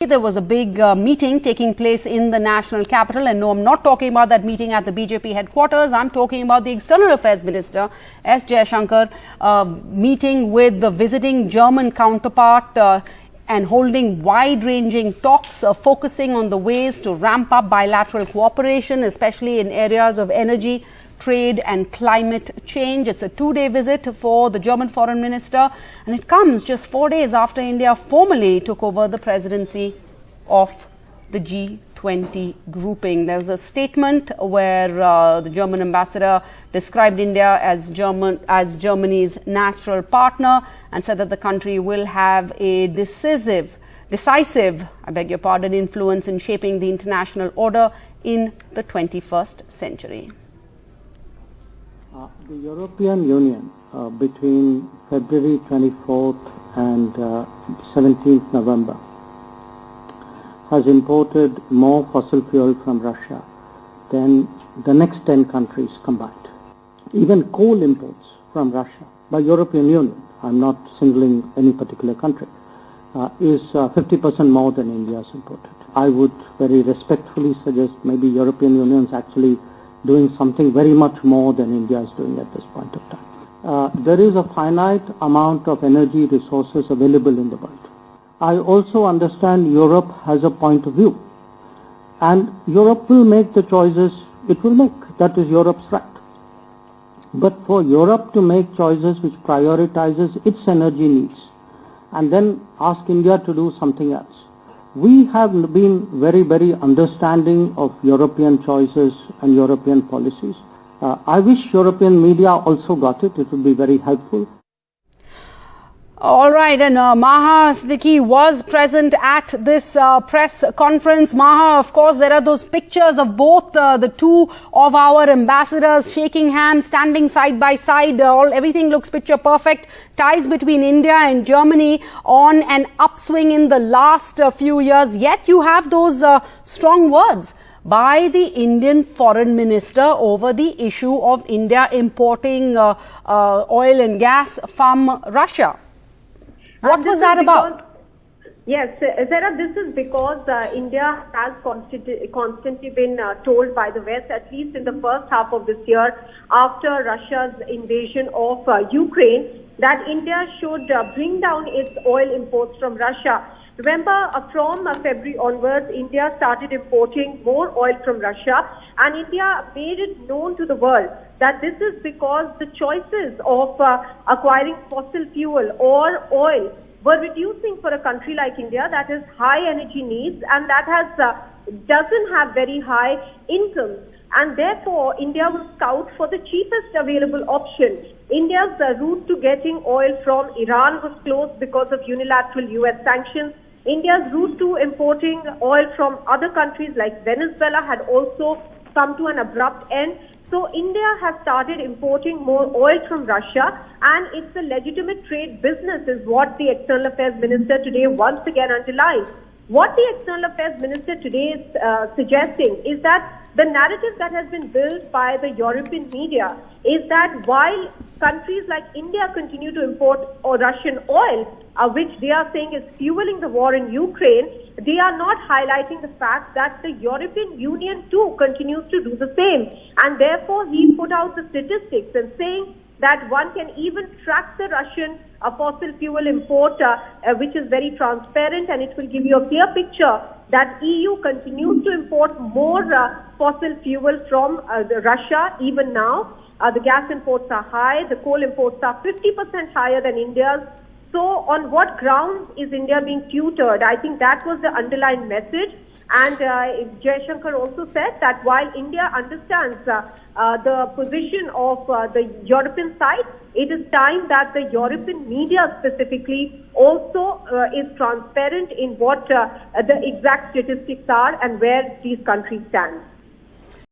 There was a big meeting taking place in the national capital, and no, I'm not talking about that meeting at the BJP headquarters. I'm talking about the External Affairs Minister S Jaishankar meeting with the visiting German counterpart and holding wide-ranging talks focusing on the ways to ramp up bilateral cooperation, especially in areas of energy, trade and climate change. It's a two-day visit for the German foreign minister, and it comes just 4 days after India formally took over the presidency of the G20 grouping. There was a statement where the German ambassador described India as Germany's natural partner and said that the country will have a decisive, influence in shaping the international order in the 21st century. The European Union between February 24th and 17th November has imported more fossil fuel from Russia than the next 10 countries combined. Even coal imports from Russia by European Union, I'm not singling any particular country, is 50% more than India's imported. I would very respectfully suggest maybe European Union is actually doing something very much more than India is doing at this point of time. There is a finite amount of energy resources available in the world. I also understand Europe has a point of view, and Europe will make the choices it will make. That is Europe's right. But for Europe to make choices which prioritizes its energy needs and then ask India to do something else, we have been very, very understanding of European choices and European policies. I wish European media also got it. It would be very helpful. All right, and Maha Siddiqui was present at this press conference. Maha, of course, there are those pictures of both the two of our ambassadors shaking hands, standing side by side. Everything looks picture perfect. Ties between India and Germany on an upswing in the last few years. Yet you have those strong words by the Indian foreign minister over the issue of India importing oil and gas from Russia. What was that about? Yes, Sarah, this is because India has constantly been told by the West, at least in the first half of this year, after Russia's invasion of Ukraine, that India should bring down its oil imports from Russia. Remember, from February onwards, India started importing more oil from Russia, and India made it known to the world that this is because the choices of acquiring fossil fuel or oil were reducing for a country like India that has high energy needs and that doesn't have very high incomes. And therefore, India will scout for the cheapest available option. India's route to getting oil from Iran was closed because of unilateral US sanctions. India's route to importing oil from other countries like Venezuela had also come to an abrupt end. So India has started importing more oil from Russia, and it's a legitimate trade business is what the External Affairs Minister today once again underlined. What the External Affairs Minister today is suggesting is that the narrative that has been built by the European media is that while countries like India continue to import Russian oil, which they are saying is fueling the war in Ukraine, they are not highlighting the fact that the European Union too continues to do the same. And therefore, he put out the statistics and saying that one can even track the Russian fossil fuel import, which is very transparent, and it will give you a clear picture that EU continues to import more fossil fuel from Russia even now. The gas imports are high, the coal imports are 50% higher than India's. So on what grounds is India being tutored? I think that was the underlying message. And Jaishankar also said that while India understands the position of the European side, it is time that the European media specifically also is transparent in what the exact statistics are and where these countries stand.